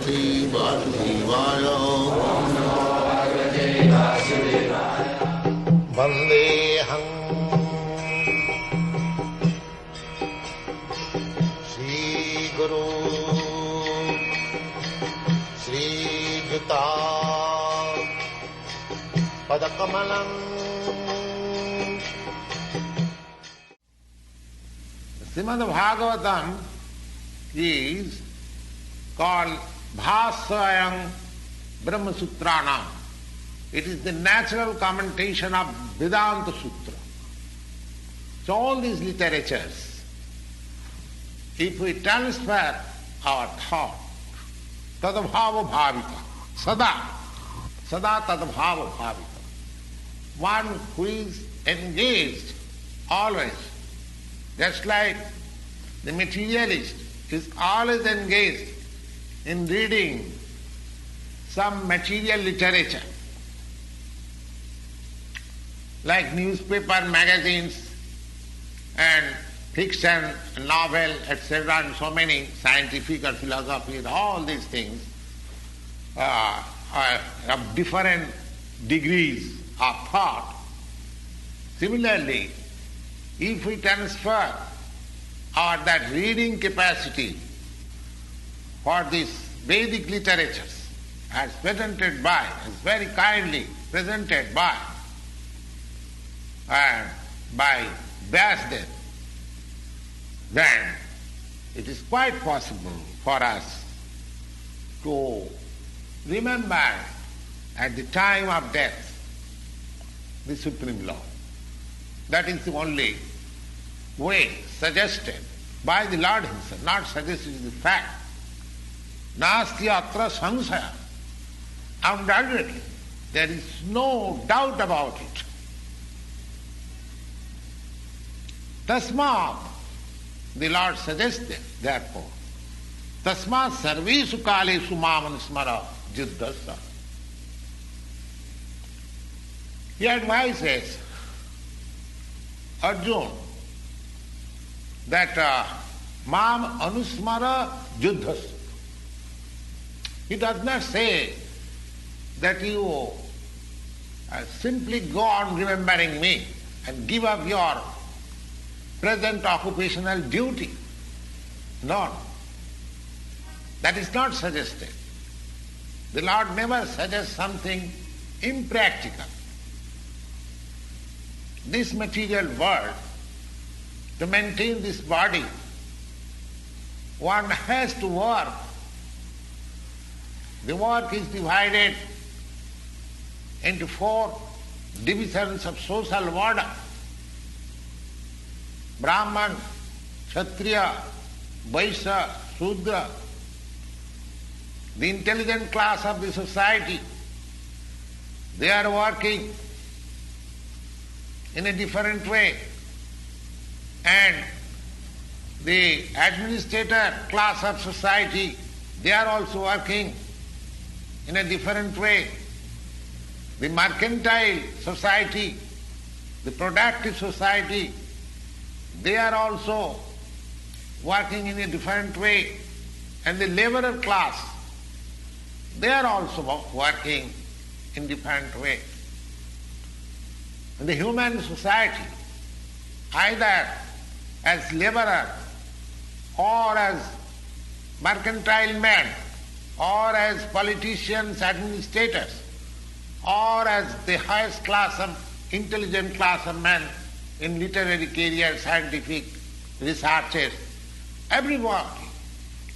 Bhagavate Vasudevaya. Vandeham Shri Guru Shri Juta Padakamalam. Srimad Bhagavatam is called Bhasayam Brahma Sutranam. It is the natural commentation of Vedanta Sutra. So all these literatures, if we transfer our thought, tadabhava bhavika, sada tadabhava bhavika, one who is engaged always, just like the materialist is always engaged in reading some material literature, like newspaper, magazines, and fiction, novel, etc., and so many scientific or philosophy, all these things are of different degrees of thought. Similarly, if we transfer that reading capacity for these Vedic literatures as presented by, as very kindly presented by Vyasadeva, then it is quite possible for us to remember at the time of death the Supreme Law. That is the only way suggested by the Lord Himself, not suggested, is the fact. Nasti atra samsaya. Undoubtedly, there is no doubt about it. Tasmat, the Lord suggested, therefore, tasmat sarvesu kalesu mamanusmara jiddhasa. He advises Arjuna that mam anusmara juddhasa. He does not say that you simply go on remembering me and give up your present occupational duty. No. That is not suggested. The Lord never suggests something impractical. This material world, to maintain this body, one has to work. The work is divided into 4 divisions of social order: Brahman, Kshatriya, Vaishya, Shudra. The intelligent class of the society, they are working in a different way. And the administrator class of society, they are also working in a different way. The mercantile society, the productive society, they are also working in a different way. And the laborer class, they are also working in different way. And the human society, either as laborer or as mercantile men or as politicians, administrators, or as the highest class of intelligent class of men in literary career, scientific researches, everyone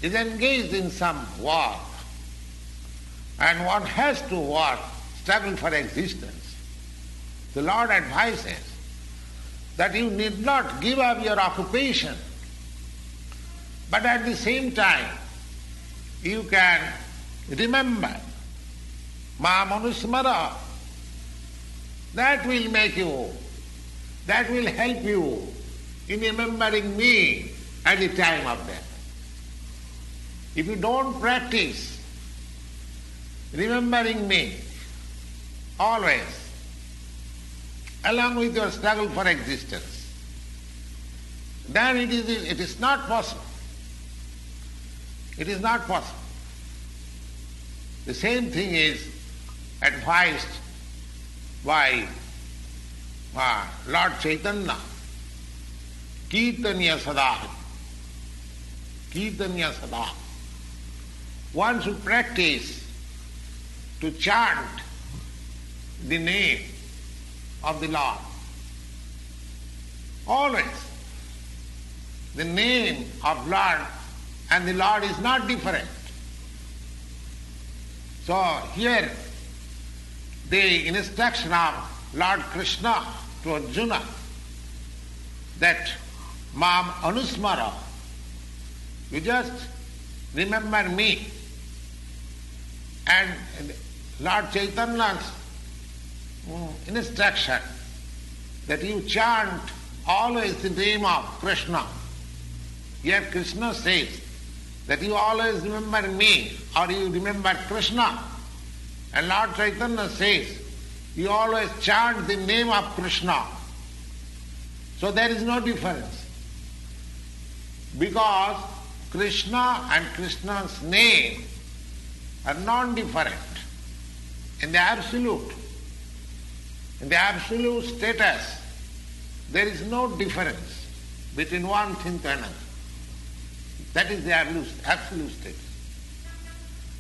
is engaged in some work, and one has to work, struggle for existence. The Lord advises that you need not give up your occupation, but at the same time you can remember Mamanusmara. That will make you, that will help you in remembering me at the time of death. If you don't practice remembering me always, along with your struggle for existence, then it is not possible. It is not possible. The same thing is advised by Lord Chaitanya. Kirtanya sada. Kirtanya sada. One should practice to chant the name of the Lord. Always. The name of Lord and the Lord is not different. So here the instruction of Lord Krishna to Arjuna that Mam Anusmara, you just remember me. And Lord Chaitanya's instruction that you chant always the name of Krishna. Here Krishna says that you always remember me or you remember Krishna. And Lord Chaitanya says you always chant the name of Krishna. So there is no difference. Because Krishna and Krishna's name are non-different in the absolute. In the absolute status, there is no difference between one thing to another. That is the absolute status.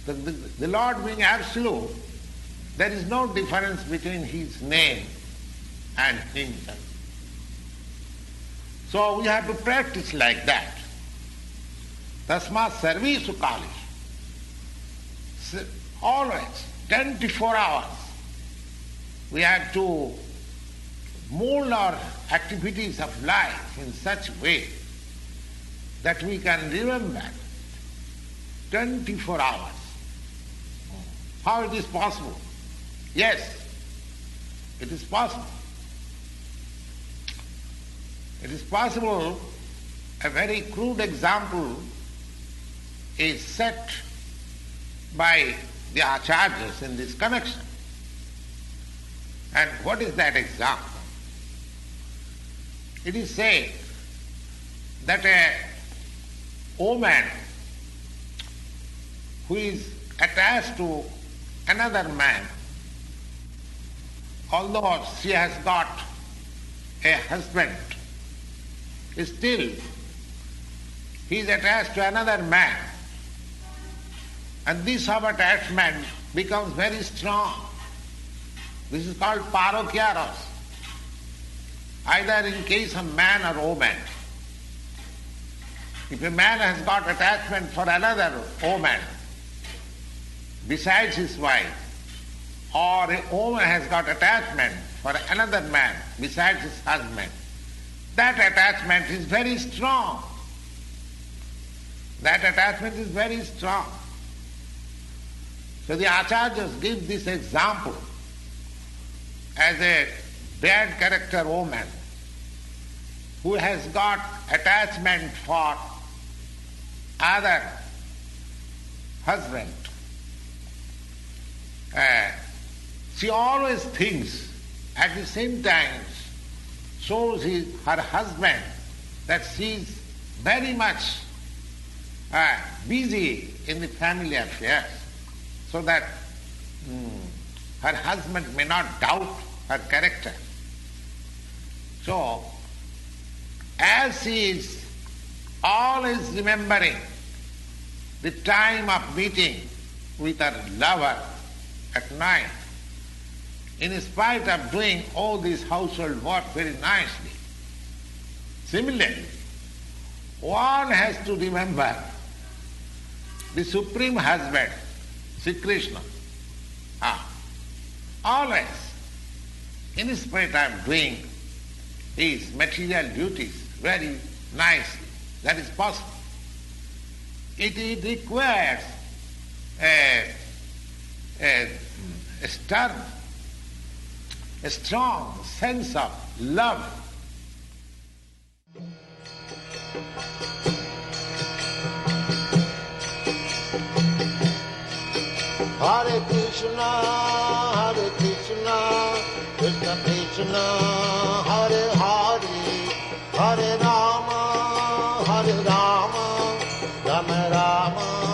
The Lord being absolute, there is no difference between His name and Himself. So we have to practice like that. Tasmat sarvesu kalesu. Always, 24 hours, we have to mold our activities of life in such a way that we can remember 24 hours. How it is possible? Yes, it is possible. It is possible. A very crude example is set by the acharyas in this connection. And what is that example? It is said that a woman who is attached to another man, although she has got a husband, still he is attached to another man. And this of attachment becomes very strong. This is called parokyaros. Either in case of man or woman. If a man has got attachment for another woman besides his wife, or a woman has got attachment for another man besides his husband, that attachment is very strong. That attachment is very strong. So the acharyas give this example as a bad character woman who has got attachment for other husband. She always thinks, at the same time shows her husband that she is very much busy in the family affairs, so that her husband may not doubt her character. So, as she is always remembering the time of meeting with her lover at night, in spite of doing all this household work very nicely, similarly, one has to remember the Supreme Husband, Sri Krishna. Always, in spite of doing his material duties very nicely, that is possible. It requires a strong sense of love. Hare Krishna, Krishna Krishna, Hare Hare, Hare Rama, Rama Rama.